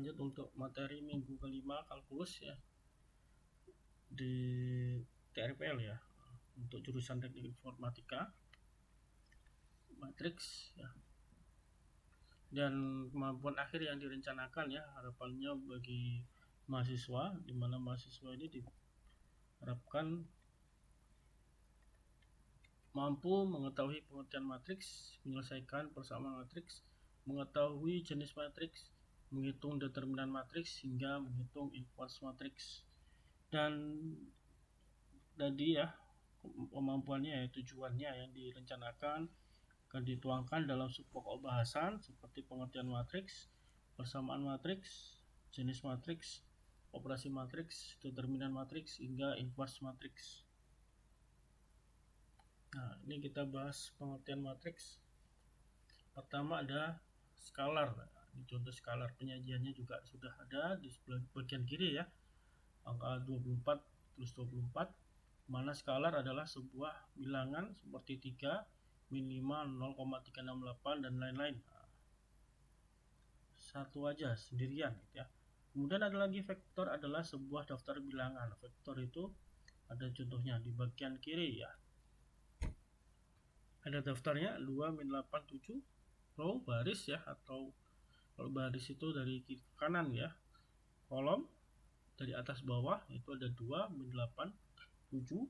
lanjut untuk materi minggu kelima kalkulus ya di TRPL ya, untuk jurusan teknik informatika matriks ya, dan kemampuan akhir yang direncanakan ya, harapannya bagi mahasiswa, di mana mahasiswa ini diharapkan mampu mengetahui pengertian matriks, menyelesaikan persamaan matriks, mengetahui jenis matriks, menghitung determinan matriks, hingga menghitung inverse matriks. Dan tadi ya, kemampuannya ya, tujuannya yang direncanakan akan dituangkan dalam subpokok bahasan seperti pengertian matriks, persamaan matriks, jenis matriks, operasi matriks, determinan matriks, hingga inverse matriks. Nah, ini kita bahas pengertian matriks. Pertama ada skalar. Ini contoh skalar, penyajiannya juga sudah ada di sebelah bagian kiri ya. Angka 24 plus 24, mana skalar adalah sebuah bilangan seperti 3, min 5, 0,368 dan lain-lain. Satu aja sendirian gitu ya. Kemudian ada lagi vektor, adalah sebuah daftar bilangan. Vektor itu ada contohnya di bagian kiri ya. Ada daftarnya 2, min 8, 7 row baris ya, atau kalau baris itu dari kiri ke kanan ya. Kolom dari atas bawah itu ada 2, min 8, 7.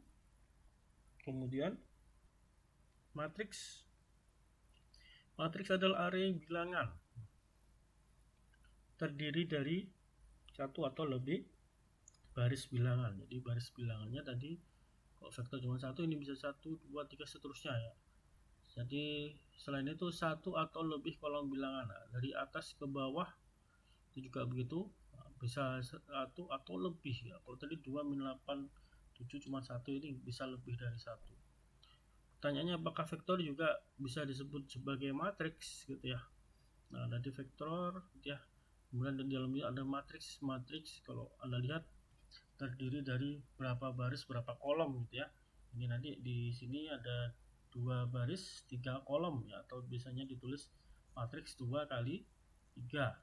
Kemudian matriks. Matriks adalah array bilangan terdiri dari satu atau lebih baris bilangan. Jadi baris bilangannya tadi kalau vektor cuma satu, ini bisa 1, 2, 3 seterusnya ya. Jadi selain itu satu atau lebih kolom bilangan. Nah, dari atas ke bawah itu juga begitu, bisa satu atau lebih ya. Kalau tadi 2, min 8, 7 cuma satu, ini bisa lebih dari satu. Pertanyaannya, apakah vektor juga bisa disebut sebagai matriks gitu ya. Nah, ada di vektor gitu ya. Kemudian di dalamnya ada matriks. Matriks kalau Anda lihat terdiri dari berapa baris berapa kolom gitu ya. Ini nanti di sini ada 2 baris 3 kolom ya, atau biasanya ditulis matriks 2 kali 3.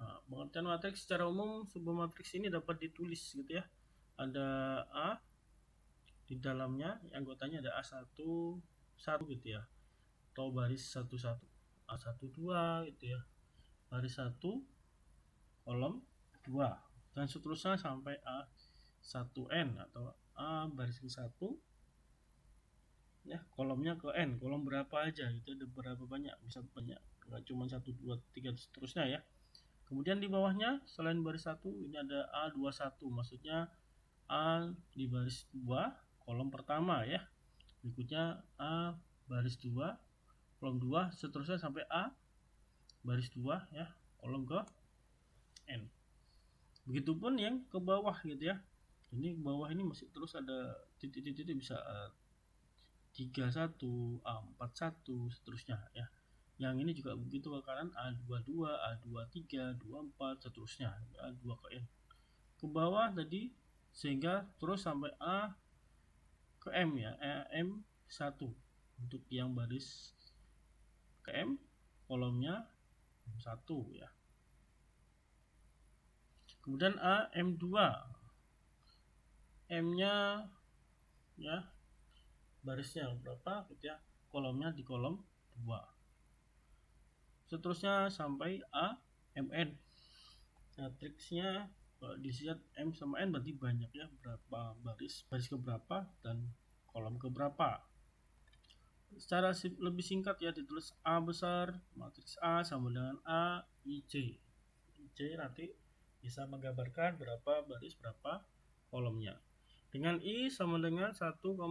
Nah, pengertian matriks secara umum, sebuah matriks ini dapat ditulis gitu ya. Ada A di dalamnya, anggotanya ada A1 1 gitu ya, atau baris 1 1, A1 2 gitu ya, baris 1 kolom 2 dan seterusnya sampai A1N atau A baris ke 1 ya, kolomnya ke N, kolom berapa aja itu, ada berapa banyak, bisa banyak, nggak cuma 1 2 3 seterusnya ya. Kemudian di bawahnya selain baris 1 ini ada A21, maksudnya A di baris 2 kolom pertama ya. Berikutnya A baris 2 kolom 2 seterusnya sampai A baris 2 ya, kolom ke N. Begitupun yang ke bawah gitu ya. Ini ke bawah ini masih terus ada titik-titik, bisa 31, A41 seterusnya ya. Yang ini juga begitu ke kanan, A22, A23, 24 seterusnya, A2 ke N. Ke bawah tadi sehingga terus sampai A ke M ya, M1 untuk yang baris ke M, kolomnya 1 ya. Kemudian A M2, M-nya ya barisnya berapa gitu ya, kolomnya di kolom 2. Seterusnya sampai A MN. Matriksnya kalau dilihat M sama N berarti banyak ya, berapa baris ke berapa dan kolom ke berapa. Secara lebih singkat ya, ditulis A besar, matriks A sama dengan A IJ. IJ nanti bisa menggambarkan berapa baris berapa kolomnya. Dengan I sama dengan 1,2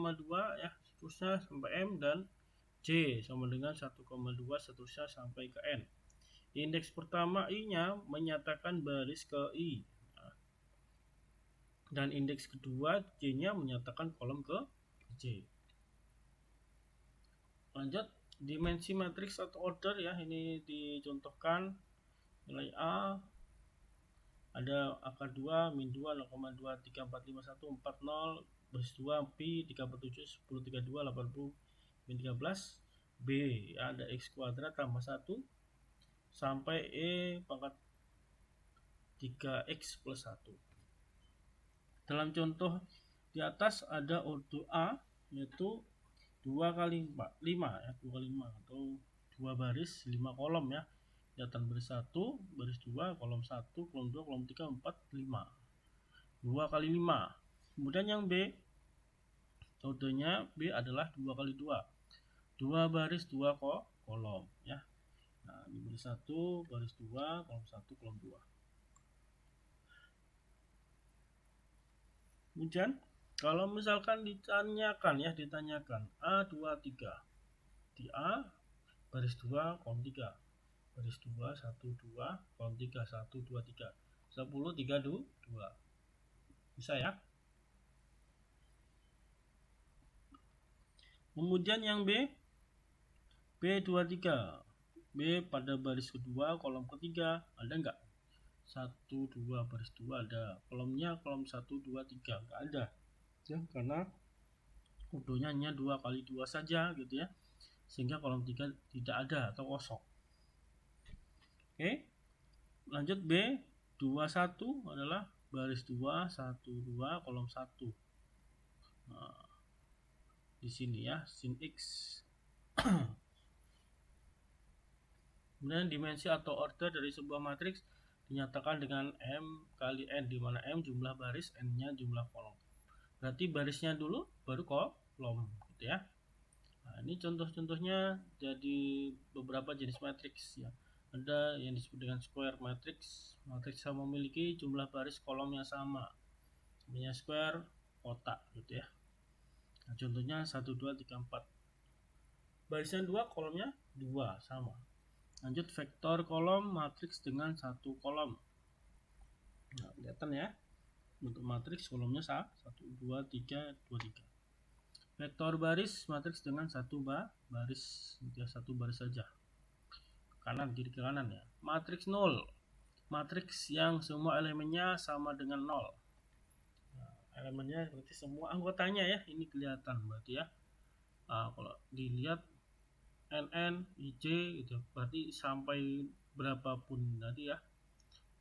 ya, seterusnya sampai M, dan J sama dengan 1,2 seterusnya sampai ke N. Indeks pertama I-nya menyatakan baris ke I. Dan indeks kedua J-nya menyatakan kolom ke J. Lanjut, dimensi matriks atau order ya, ini dicontohkan nilai A ada angka 2, min 2, 0,2, 3, 4, 5, 1, 4, 0, baris 2, pi, 3, 4, 7, 10, 32, 80, min 13, B, ya, ada X kuadrat tambah 1, sampai E pangkat 3X plus 1. Dalam contoh di atas ada ordo A, yaitu 2 kali 4, 5 ya, 2 kali 5 atau 2 baris 5 kolom ya. Kelihatan baris 1, baris 2, kolom 1, kolom 2, kolom 3, 4, 5. 2 kali 5. Kemudian yang B, ordonya B adalah 2 kali 2. 2 baris 2 kolom ya. Nah, ini baris 1, baris 2, kolom 1, kolom 2. Kemudian kalau misalkan ditanyakan A2 3, di A baris 2 kolom 3, baris 2 1 2 kolom 3 1 2 3 10 3 2, bisa ya. Kemudian yang B, B23, B pada baris kedua kolom ketiga ada enggak? 1 2 baris 2 ada, kolomnya kolom 1 2 3 enggak ada ya, karena ordonya hanya 2 kali 2 saja gitu ya, sehingga kolom 3 tidak ada atau kosong. Oke, lanjut B 21 adalah baris 2 1 2 kolom 1. Nah, di sini ya, sin X. Kemudian dimensi atau order dari sebuah matriks dinyatakan dengan M kali N, di mana M jumlah baris, N-nya jumlah kolom. Berarti barisnya dulu baru kolom gitu ya. Nah, ini contoh-contohnya jadi beberapa jenis matriks ya. Ada yang disebut dengan square matrix. Matriks yang memiliki jumlah baris kolom yang sama. Namanya square kotak gitu ya. Nah, contohnya 1 2 3 4. Barisnya 2, kolomnya 2 sama. Lanjut vektor kolom matriks dengan 1 kolom. Nah, kelihatan ya. Bentuk matriks kolomnya 1 2 3 2 3. Vektor baris matriks dengan 1 baris, ya, 1 baris saja. Kanan kiri ke kanan ya. Matriks 0. Matriks yang semua elemennya sama dengan 0. Nah, elemennya berarti semua anggotanya ya. Ini kelihatan berarti ya. Nah, kalau dilihat NN, IJ gitu, berarti sampai berapapun tadi ya,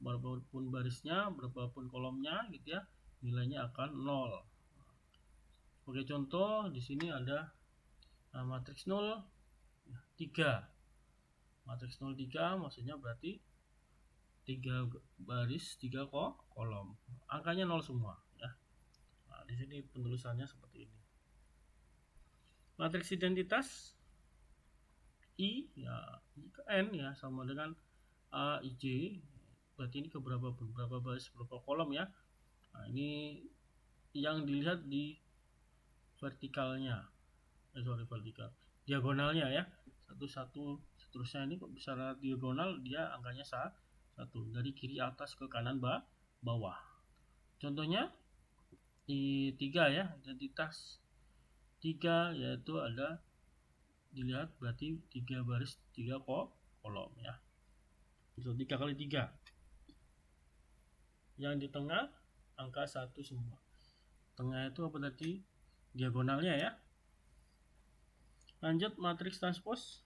berapapun barisnya, berapapun kolomnya gitu ya, nilainya akan 0. Sebagai contoh di sini ada matriks 0 3. Matriks 0 3 maksudnya berarti 3 baris 3 kolom. Angkanya 0 semua ya. Nah, di sini penulisannya seperti ini. Matriks identitas I ya, I ke N ya, sama dengan A I J, berarti ini ke berapa baris berapa kolom ya. Nah, ini yang dilihat di vertikalnya, vertikal diagonalnya ya, 1 1 seterusnya. Ini kok bisa diagonal, dia angkanya 1 dari kiri atas ke kanan bawah. Contohnya di 3 ya, identitas 3 yaitu ada, dilihat berarti 3 baris 3 kolom ya. Itu 3 kali 3. Yang di tengah angka 1 semua. Tengah itu apa tadi? Diagonalnya ya. Lanjut matriks transpose.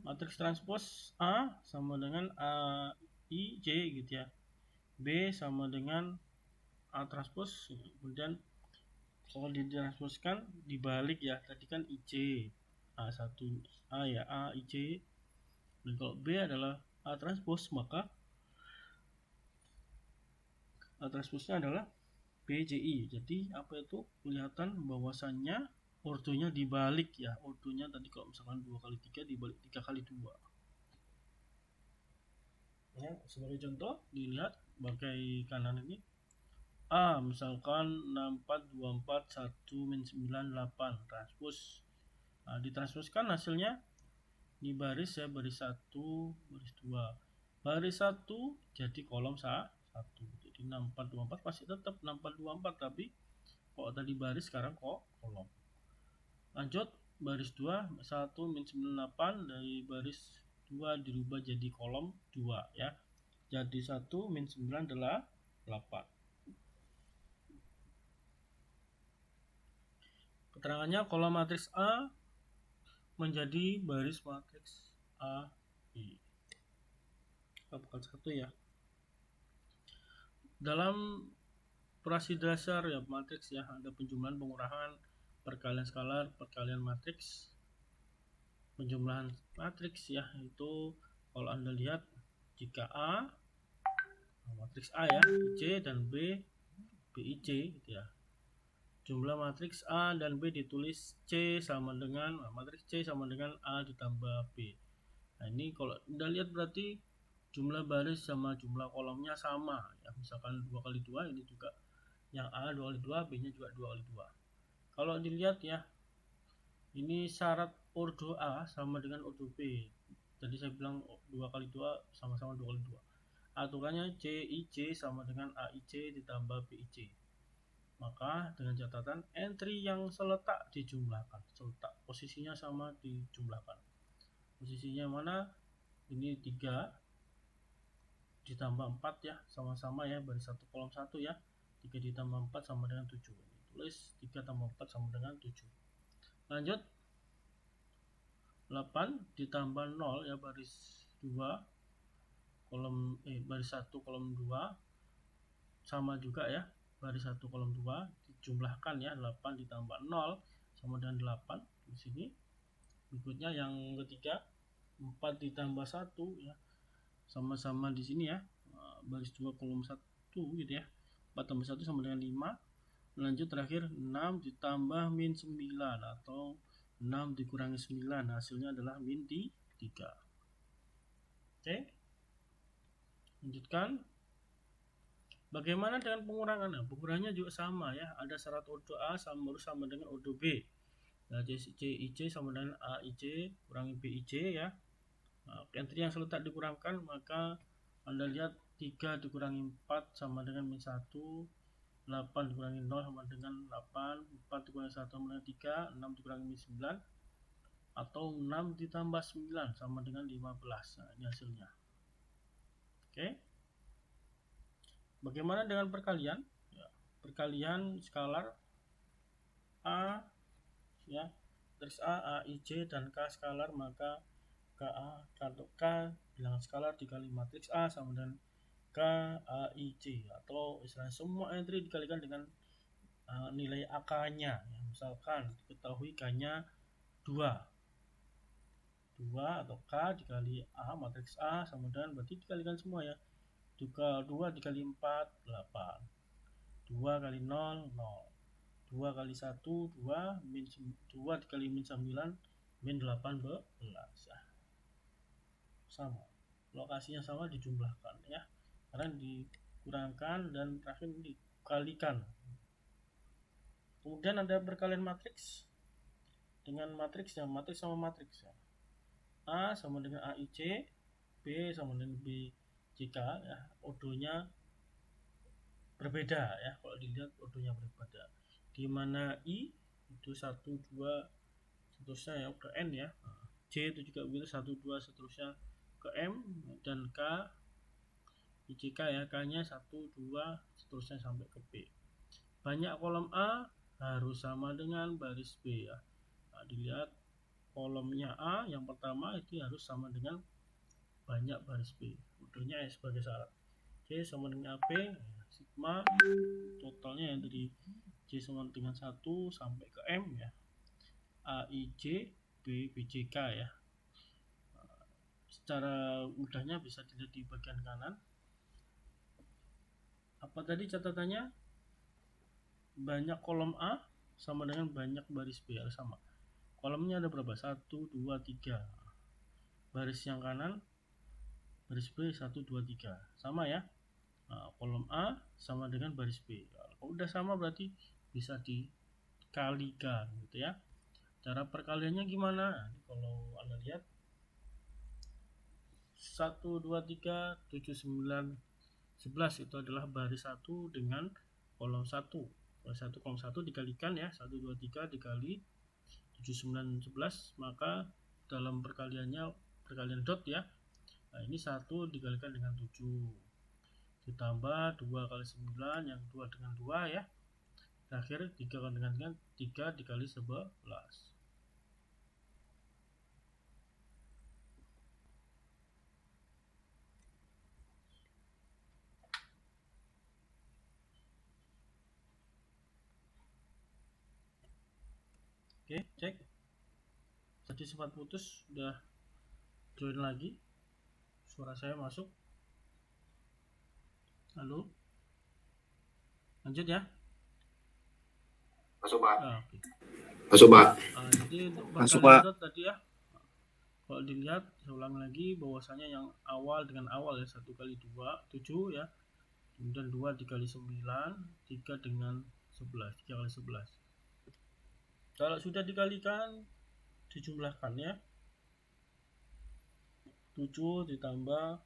Matriks transpose A sama dengan A I J gitu ya. B sama dengan A transpose. Kemudian kalau ditransposkan dibalik ya, tadi kan IJ A1 A ya, A IJ. Dan kalau B adalah A transpose, maka A transposnya adalah BJI. Jadi apa itu? Kelihatan bahwasannya ordonya dibalik ya. Ordonya tadi kalau misalkan 2 kali 3 dibalik 3 kali 2. Ya, sebagai contoh dilihat bagai kanan ini. A misalkan 64 24 1 min 9 8 transpose. Nah, ditransposkan hasilnya di baris ya, baris 1 baris 2 baris 1 jadi kolom 1. Jadi 64 24 pasti tetap 64 24, tapi kok tadi baris sekarang kok kolom. Lanjut baris 2 1 min 98 dari baris 2 dirubah jadi kolom 2 ya. Jadi 1 min 9 adalah 8. Keterangannya kolom matriks A menjadi baris matriks A, I. Bukan satu ya. Dalam operasi dasar ya matriks ya, ada penjumlahan, pengurahan, perkalian skalar, perkalian matriks, penjumlahan matriks ya. Itu kalau Anda lihat, jika A matriks A ya, IC dan B BIC gitu ya. Jumlah matriks A dan B ditulis C sama dengan matriks C sama dengan A ditambah B. Nah, ini kalau Anda lihat berarti jumlah baris sama jumlah kolomnya sama ya. Misalkan 2 kali 2, ini juga yang A 2 kali 2, B nya juga 2 kali 2. Kalau dilihat ya, ini syarat ordo A sama dengan ordo B. Tadi saya bilang 2 kali 2 sama-sama 2 kali 2. Aturannya CIC sama dengan AIC ditambah BIC. Maka dengan catatan entry yang seletak dijumlahkan. Seletak posisinya sama dijumlahkan. Posisinya mana? Ini 3 ditambah 4 ya, sama-sama ya, baris 1 kolom 1 ya. 3 ditambah 4 sama dengan 7. Tulis 3 tambah 4 sama dengan 7. Lanjut, 8 ditambah 0 ya, baris 2 kolom baris 1 kolom 2 sama juga ya, baris 1 kolom 2 dijumlahkan ya, 8 ditambah 0 sama dengan 8 di sini. Berikutnya yang ketiga, 4 ditambah 1 ya, sama-sama di sini ya, baris 2 kolom 1 gitu ya. 4 tambah 1 sama dengan 5. Lanjut terakhir, 6 ditambah min 9 atau 6 dikurangi 9, hasilnya adalah min 3. Oke, lanjutkan. Bagaimana dengan pengurangan? Nah, pengurangannya juga sama ya, ada syarat ordo A sama dengan ordo B. Nah, CIC sama dengan AIC kurangi BIC ya. Nah, entry yang seletak dikurangkan, maka Anda lihat 3 dikurangi 4 sama dengan min 1, 8 dikurangi 0 sama dengan 8, 4 dikurangi 1 sama dengan 3, 6 dikurangi min 9, atau 6 ditambah 9 sama dengan 15. Nah, ini hasilnya. Oke. Bagaimana dengan perkalian? Ya, perkalian skalar A ya, matriks A, IC dan K skalar, maka KA atau K bilangan skalar dikali matriks A sama dengan K AIC, atau istilahnya semua entry dikalikan dengan nilai AK-nya ya. Misalkan diketahui K-nya 2 atau K dikali A matriks A sama dengan, berarti dikalikan semua ya. 2 dikali 4 8, 2 kali 0 0, 2 kali 1 2, min 2 dikali min 9 min 18 ya. Sama, lokasinya sama, dijumlahkan ya, karena dikurangkan dan terakhir dikalikan. Kemudian ada perkalian matriks dengan matriks ya, matriks sama matriks ya. A sama dengan AIC, B sama dengan BCK ya, ordonya berbeda ya. Kalau dilihat ordonya berbeda, di mana I itu 1 2 seterusnya ya ke N ya, C itu juga begitu 1 2 seterusnya ke M, dan K ICK ya, K nya 1 2 seterusnya sampai ke B. Banyak kolom A harus sama dengan baris B ya. Nah, dilihat kolomnya A yang pertama itu harus sama dengan banyak baris B, ordernya ya sebagai syarat. C sama dengan AP, sigma totalnya yang dari C sama dengan 1 sampai ke M ya, AIC B BCK ya. Secara mudahnya bisa dilihat di bagian kanan. Apa tadi catatannya? Banyak kolom A sama dengan banyak baris B, harus sama. Kolomnya ada berapa? 1 2 3. Baris yang kanan baris B 1 2 3 sama ya. Nah, kolom A sama dengan baris B. Kalau udah sama berarti bisa dikalikan gitu ya. Cara perkaliannya gimana? Nah, kalau Anda lihat 1 2 3 7 9 11 itu adalah baris 1 dengan kolom 1. Baris 1 kolom 1 dikalikan ya, 1 2 3 dikali 7 9 11, maka dalam perkaliannya perkalian dot ya. Nah, ini 1 dikalikan dengan 7 ditambah 2 kali 9 yang 2 dengan 2 ya, terakhir 3 dengan 3 dikali 11. Oke, cek. Tadi sempat putus, udah join lagi. Suara saya masuk. Halo. Lanjut ya. Masuk, Pak. Oke. Masuk, Pak. Jadi untuk Masuk, perkalian Pak. dot tadi ya. Kalau dilihat, saya ulang lagi bahwasanya yang awal dengan awal ya 1 kali 2 7 ya. Kemudian 2 dikali 9, 3 dengan 11, 3 kali 11. Kalau sudah dikalikan, dijumlahkan ya. 7 ditambah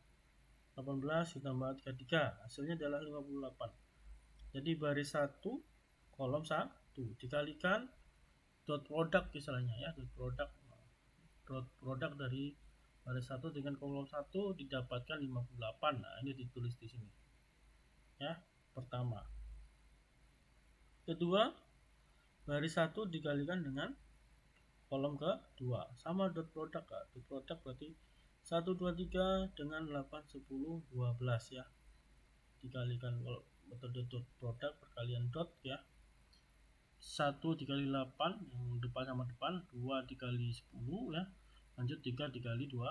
18 ditambah 33, hasilnya adalah 58. Jadi baris 1, kolom 1, dikalikan dot product istilahnya ya, dot product dari baris 1 dengan kolom 1 didapatkan 58. Nah, ini ditulis di sini. Ya, pertama. Kedua, baris 1 dikalikan dengan kolom kedua, sama dot product. Dot product berarti 1 2 3 dengan 8 10 12 ya. Dikalikan kalau metode dot product perkalian dot ya. 1 dikali 8 yang depan sama depan, 2 dikali 10 ya. Lanjut 3 dikali 12.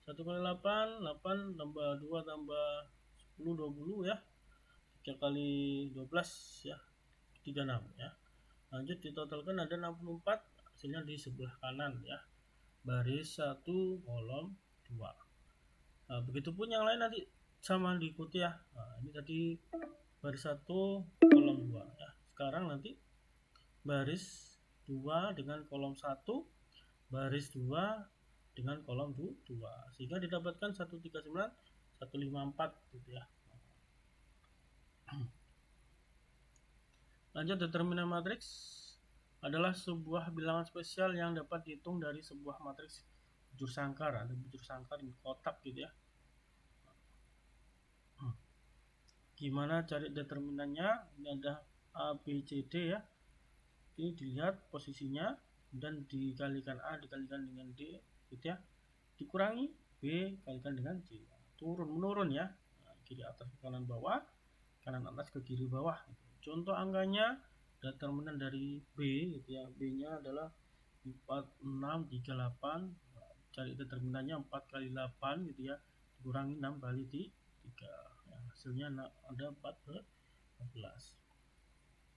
1 kali 8, 8 tambah 2 tambah 10 20 ya. 3 kali 12 ya. 36 ya. Lanjut ditotalkan ada 64, hasilnya di sebelah kanan ya. Baris 1 kolom 2. Nah, begitupun yang lain nanti sama diikuti ya. Nah, ini tadi baris 1 kolom 2 ya. Sekarang nanti baris 2 dengan kolom 1, baris 2 dengan kolom 2, sehingga didapatkan 139 154 gitu ya. Lanjut, determinan matriks adalah sebuah bilangan spesial yang dapat dihitung dari sebuah matriks bujur sangkar. Ada bujur sangkar di kotak gitu ya. Gimana cari determinannya? Ini ada A, B, C, D ya. Ini dilihat posisinya dan dikalikan A dikalikan dengan D gitu ya. Dikurangi B kalikan dengan C. Turun menurun ya. Nah, kiri atas ke kanan bawah, kanan atas ke kiri bawah gitu. Contoh angkanya determinan dari B gitu ya. B-nya adalah 4 6 3 8. Cari determinannya 4 kali 8 gitu ya. Dikurangi 6 kali 3. Hasilnya ada 14.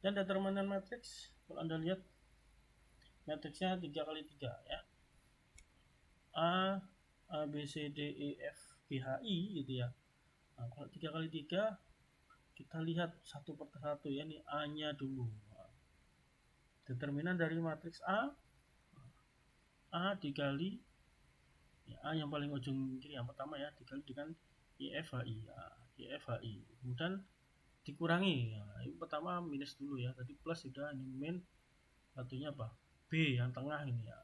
Dan determinan matriks, kalau Anda lihat matriksnya 3 kali 3 ya. A B C D E F G H I gitu ya. Nah, kalau 3 kali 3 kita lihat satu per satu ya, ini A-nya dulu. Determinan dari matriks A dikali ya, A yang paling ujung kiri yang pertama ya, dikali dengan IFHI. IFHI. Kemudian dikurangi. Nah, ini pertama minus dulu ya. Tadi plus sudah, ini min. Satunya apa? B yang tengah ini ya.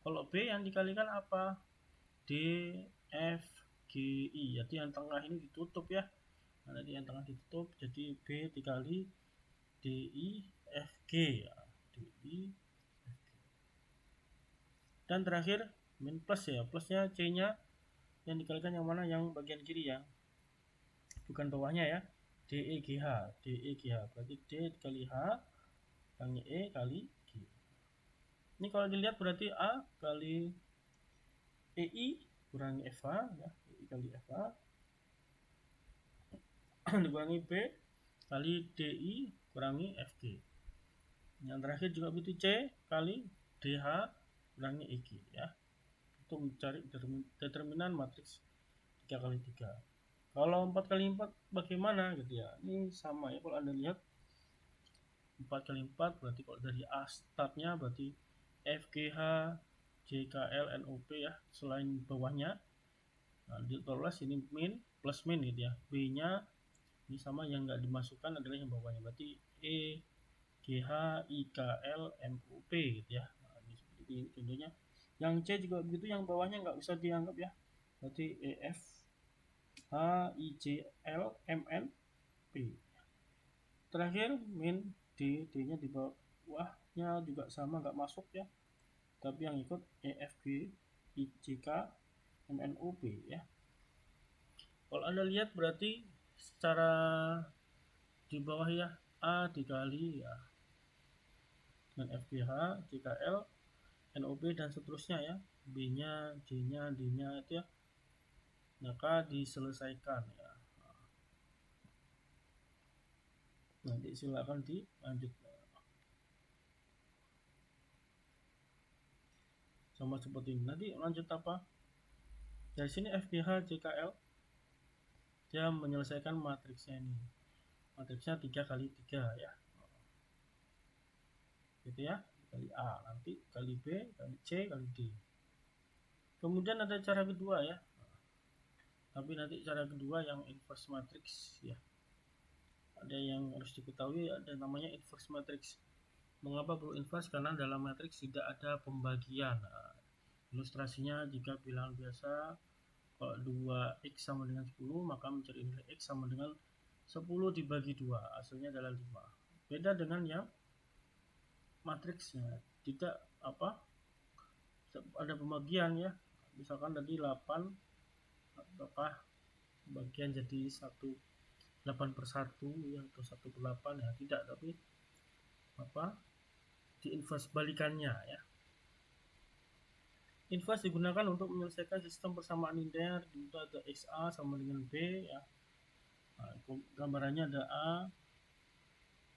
Kalau B yang dikalikan apa? D F G I. Jadi yang tengah ini ditutup ya. Nah, nanti yang tengah ditutup jadi B dikali D I F G ya. D I F G. Dan terakhir min plus ya. Plusnya C-nya yang dikalikan yang mana? Yang bagian kiri ya. Bukan bawahnya ya. D E G H. D E G H. Berarti D dikali H kali E kali G. Ini kalau dilihat berarti A kali EI kurangi FH ya. EI kali FH dikurangi B kali DI kurangi FG. Yang terakhir juga begitu, C kali DH kurangi EG ya. Untuk mencari determinan matriks 3 kali 3. Kalau 4 kali 4 bagaimana gitu ya. Ini sama ya, kalau Anda lihat 4 kali 4 berarti kalau dari A startnya berarti FGH JKL NOP ya, selain bawahnya. Nah, ditulis ini min plus min gitu ya. B nya ini sama, yang nggak dimasukkan adalah yang bawahnya, berarti E GH IKL MOP gitu ya. Nah, ini seperti ini contohnya. Yang C juga begitu, yang bawahnya nggak usah dianggap ya, berarti EF HIJL MNP. Terakhir min D, D-nya di bawahnya juga sama, nggak masuk ya, tapi yang ikut EFG, IJK, MNOP ya. Kalau Anda lihat berarti secara di bawah ya, A dikali ya dengan FGH, JKL, NOP dan seterusnya ya, B-nya, D-nya, D-nya itu ya, maka diselesaikan ya. Nanti silakan dilanjut. Sama seperti ini. Nanti lanjut apa? Dari sini FGH, JKL dia menyelesaikan matriksnya ini. Matriksnya 3 kali 3 ya. Gitu ya. Kali A, nanti kali B, kali C, kali D. Kemudian ada cara kedua ya. Tapi nanti cara kedua yang inverse matrix ya. Ada yang harus diketahui, ada namanya inverse matrix. Mengapa perlu inverse? Karena dalam matriks tidak ada pembagian. Nah, ilustrasinya jika bilangan biasa, kalau 2x sama dengan 10, maka mencari nilai x sama dengan 10 dibagi 2, hasilnya adalah 5. Beda dengan yang matriksnya, tidak ada pembagian ya. Misalkan tadi 8, apakah bagian jadi 8/1 ya, atau 1/8 ya, tidak, tapi di inverse balikannya ya. Inverse digunakan untuk menyelesaikan sistem persamaan linear, di situ ada XA sama dengan B ya. Nah, gambarannya ada A,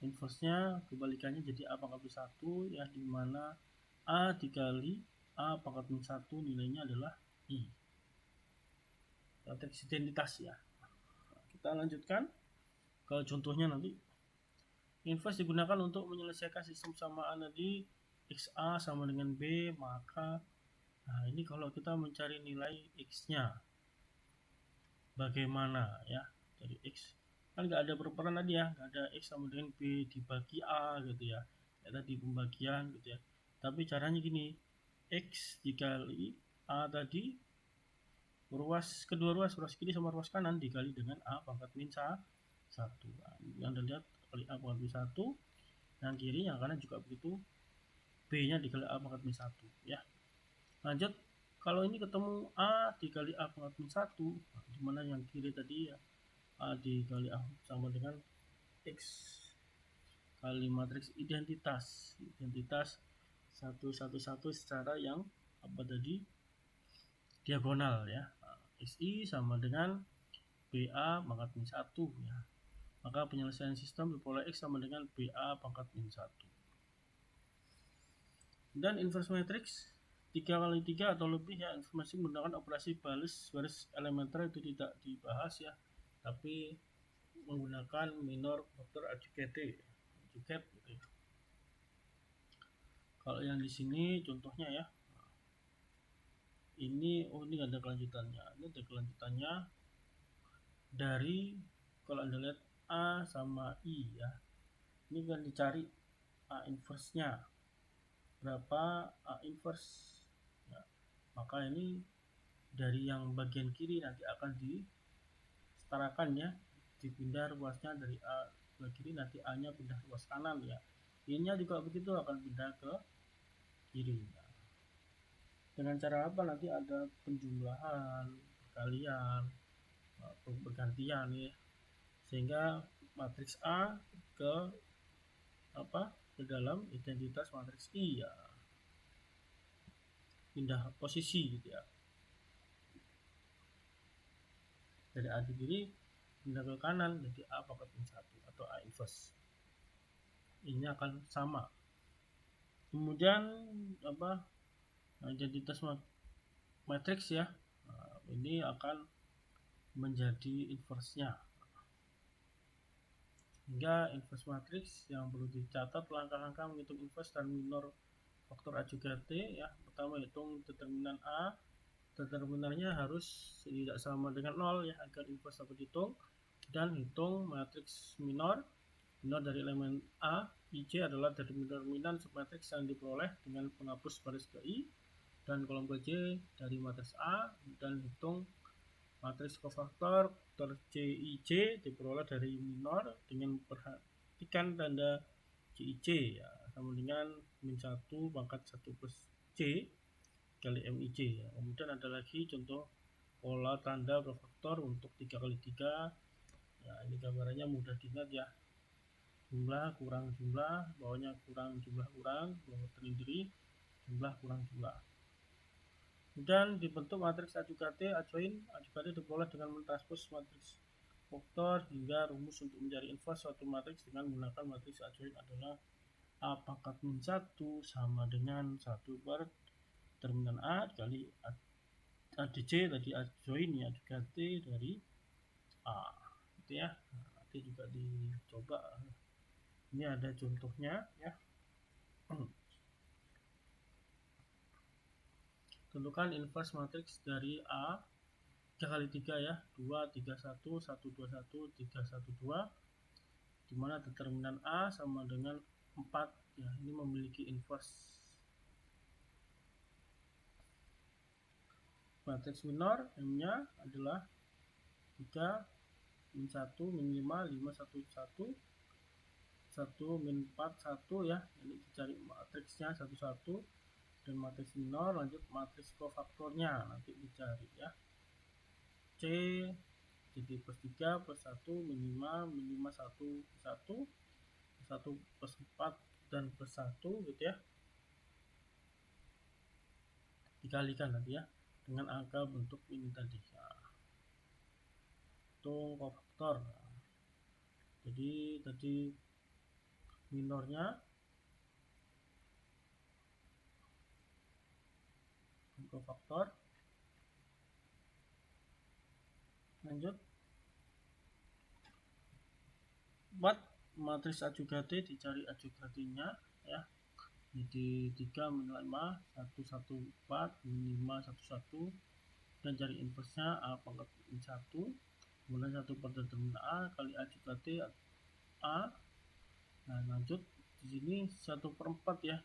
inverse-nya kebalikannya jadi A pangkat 1 ya, dimana A dikali A pangkat 1 nilainya adalah I. Matriks identitas ya. Kita lanjutkan ke contohnya nanti. Inverse digunakan untuk menyelesaikan sistem persamaan tadi XA sama dengan B, maka nah ini kalau kita mencari nilai X-nya bagaimana ya, dari X kan nggak ada perubahan tadi ya, nggak ada X sama dengan B dibagi A gitu ya, tadi pembagian gitu ya. Tapi caranya gini, X dikali A tadi, kedua ruas kiri sama ruas kanan dikali dengan A pangkat min 1. Yang Anda lihat kali A pangkat min 1, yang kiri yang kanan juga begitu, B nya dikali A pangkat min 1 ya. Lanjut, kalau ini ketemu A dikali A pangkat min 1, dimana yang kiri tadi ya, A dikali A sama dengan X kali matriks identitas 111 secara yang tadi diagonal ya. XI sama dengan BA pangkat min 1 ya. Maka penyelesaian sistem berpola X sama dengan BA pangkat min 1. Dan inverse matrix 3 kali 3 atau lebih ya, informasi menggunakan operasi baris elementer itu tidak dibahas ya, tapi menggunakan minor faktor adjugate gitu. Kalau yang di sini contohnya ya, ini ini ada kelanjutannya, dari, kalau Anda lihat A sama I ya, ini kan dicari A inverse nya berapa, A inverse ya. Maka ini dari yang bagian kiri nanti akan disetarakan ya, dipindah ruasnya dari A ke kiri, nanti A nya pindah ruas kanan ya, I nya juga begitu akan pindah ke kiri ya. Dengan cara apa? Nanti ada penjumlahan, perkalian, pergantian ya, sehingga matriks A ke dalam identitas matriks I ya, pindah posisi gitu ya, dari A di kiri pindah ke kanan jadi A pangkat min 1 atau A inverse. Ini akan sama. Kemudian identitas matriks ya, ini akan menjadi inverse-nya. Hingga inverse matrix yang perlu dicatat langkah-langkah menghitung inverse dan minor faktor adjugate ya. Pertama, hitung determinan A. Determinannya harus tidak sama dengan 0 ya agar inverse dapat dihitung, dan hitung matriks minor dari elemen A. IJ adalah determinan submatriks yang diperoleh dengan penghapus baris ke I dan kolom ke J dari matriks A, dan hitung matriks kofaktor CIJ diperoleh dari minor dengan Perhatikan tanda CIC ya, sama dengan min 1 pangkat 1 plus C kali MIC ya. Kemudian ada lagi contoh pola tanda profaktor untuk 3 kali 3 ya, ini gambarannya mudah diingat ya, jumlah kurang jumlah, bawahnya kurang jumlah kurang, bawah terindiri jumlah kurang jumlah. Kemudian dibentuk matriks AJUKT, AJOIN. AJUKT diperoleh dengan mentranspos matriks faktor hingga rumus untuk mencari inverse suatu matriks dengan menggunakan matriks AJOIN adalah A pangkat min 1 sama dengan 1 per determinan A dikali ADC tadi AJOIN ya, AJUKT dari A gitu ya. Nanti juga dicoba, ini ada contohnya ya. Tentukan inverse matriks dari A 3 kali 3 ya, 2 3 1 1 2 1 3 1 2, dimana determinan A sama dengan 4 ya, ini memiliki inverse. Matriks minor M nya adalah 3 min 1 min 5 5 1 1 1 min 4 1 ya, ini dicari matriksnya satu-satu. Dan matriks minor lanjut matriks kofaktornya nanti dicari ya, C jadi plus 3 plus 1 min 5 min 5 1 1 1 plus 4 dan plus 1 gitu ya, dikalikan nanti ya dengan angka bentuk ini tadi ya, hitung kofaktor. Jadi tadi minornya kofaktor, lanjut buat matriks AJUKT, dicari AJUKT-nya ya, jadi 3 min 5 1 1 4 min 5 1 1, dan cari inverse-nya A pangkat min 1 kemudian 1 per determinan A kali AJUKT A. Nah lanjut di sini 1 per 4 ya,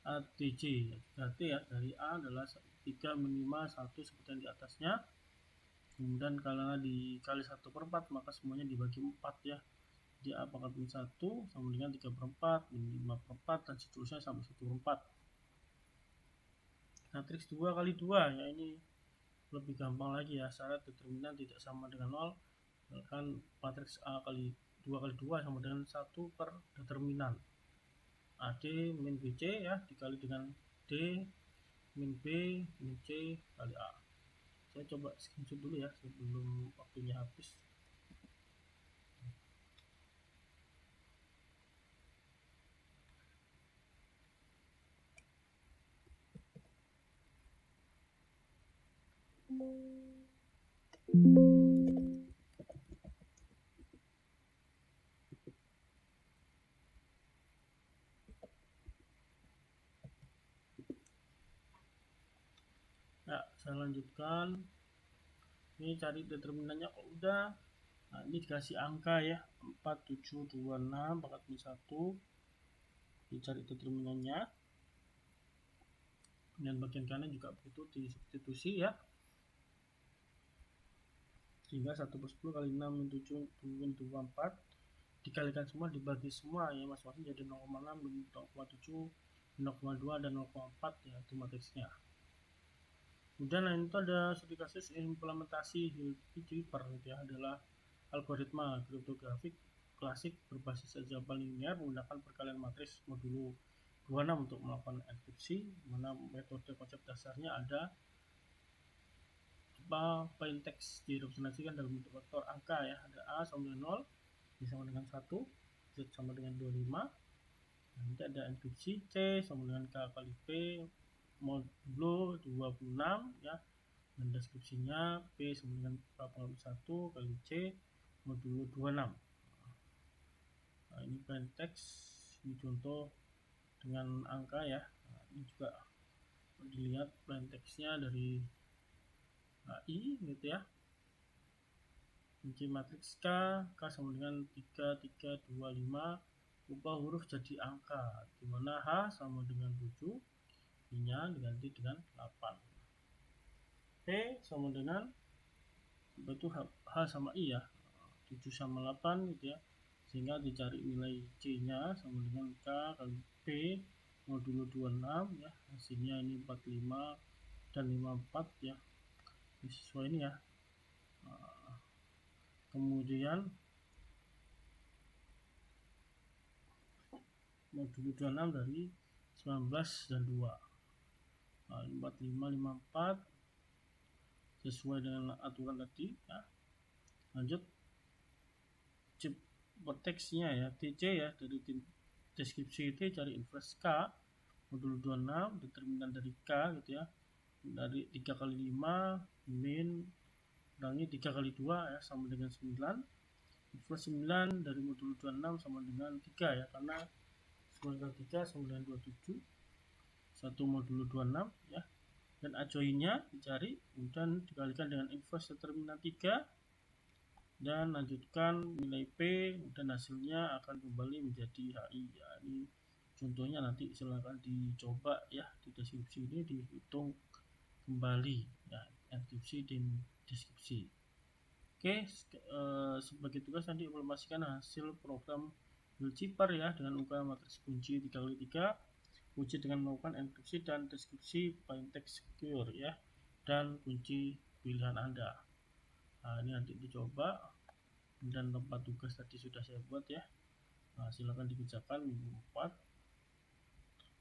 ADC AJUKT ya dari A adalah 3 min 5 1 seperti yang di atasnya, kemudian kalau dikali 1 per 4 maka semuanya dibagi 4 ya, jadi A pangkat min 1 sama dengan 3 per 4 min 5 per 4 dan seterusnya sampai 1 per 4. Matriks 2 kali 2 ya, ini lebih gampang lagi ya, syarat determinan tidak sama dengan 0, misalkan matriks A kali 2 kali 2 sama dengan 1 per determinan AD min BC ya, dikali dengan D min B min C kali A. Saya coba screenshot dulu ya sebelum waktunya habis. Ya, saya lanjutkan. Ini cari determinannya kalau udah. Nah, ini dikasih angka ya, 4726 pangkat min 1. Dicari determinannya. Dan bagian kanan juga begitu, disubstitusi ya. Sehingga 1 per 10 kali 6 min 7 min 24 dikalikan semua, dibagi semua ya masing-masing jadi 0,6 min 0,7 0,2 dan 0,4 ya, itu matriksnya. Kemudian lain itu ada studi kasus implementasi Hilbert gitu ya, adalah algoritma kriptografik klasik berbasis aljabar linear menggunakan perkalian matriks modulo 26 untuk melakukan enkripsi, mana metode konsep dasarnya ada plain text direpresentasikan dalam bentuk vektor angka ya, ada A sama dengan 0, B sama dengan 1, Z sama dengan 25. Nanti ada enkripsi C sama dengan K kali P modulo 26 ya, dan deskripsinya P sama dengan K kali 1 kali C modulo 26. Nah, ini plain text, ini contoh dengan angka ya. Nah, ini juga dilihat plain textnya dari AI gitu ya. Kunci matriks K sama dengan 3 3 2 5, ubah huruf jadi angka, dimana H sama dengan 7, I-nya diganti dengan 8. P sama dengan, itu H sama I ya, 7 sama 8 gitu ya, sehingga dicari nilai C nya sama dengan K kali P modulo 26 ya, hasilnya ini 45 dan 54 ya, sesuai ini ya. Kemudian modulo 26 dari 19 dan 2, 45 54 sesuai dengan aturan tadi ya. Lanjut chip vertexnya ya, TC ya, dari tim deskripsi itu cari inverse K modulo 26, determinan dari K gitu ya, dari 3 kali 5 min kurangi 3 kali 2 ya sama dengan 9, inverse 9 dari modulo 26 sama dengan 3 ya, karena 9 kali 3 sama dengan 27, 1 modulo 26 ya, dan adjoinnya dicari, kemudian dikalikan dengan inverse determinan 3 dan lanjutkan nilai P, dan hasilnya akan kembali menjadi HI ya. Ini contohnya, nanti silahkan dicoba ya, di deskripsi ini dihitung kembali ya, deskripsi dan deskripsi. Oke, sebagai tugas nanti informasikan hasil program Wilcipar ya, dengan ukuran matriks kunci 3x3, kunci dengan melakukan enkripsi dan deskripsi plaintext secure ya, dan kunci pilihan Anda. Nah, ini nanti dicoba, dan tempat tugas tadi sudah saya buat ya. Nah, silakan dikerjakan minggu 4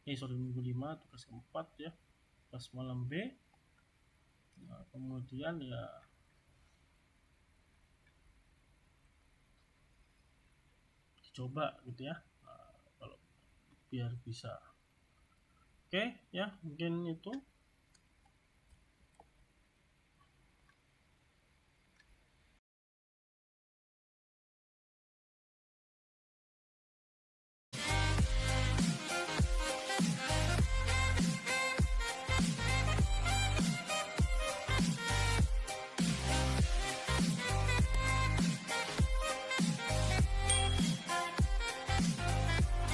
minggu 5 tugas keempat ya, pas malam B. Nah, kemudian ya dicoba gitu ya, kalau biar bisa. Oke ya, mungkin itu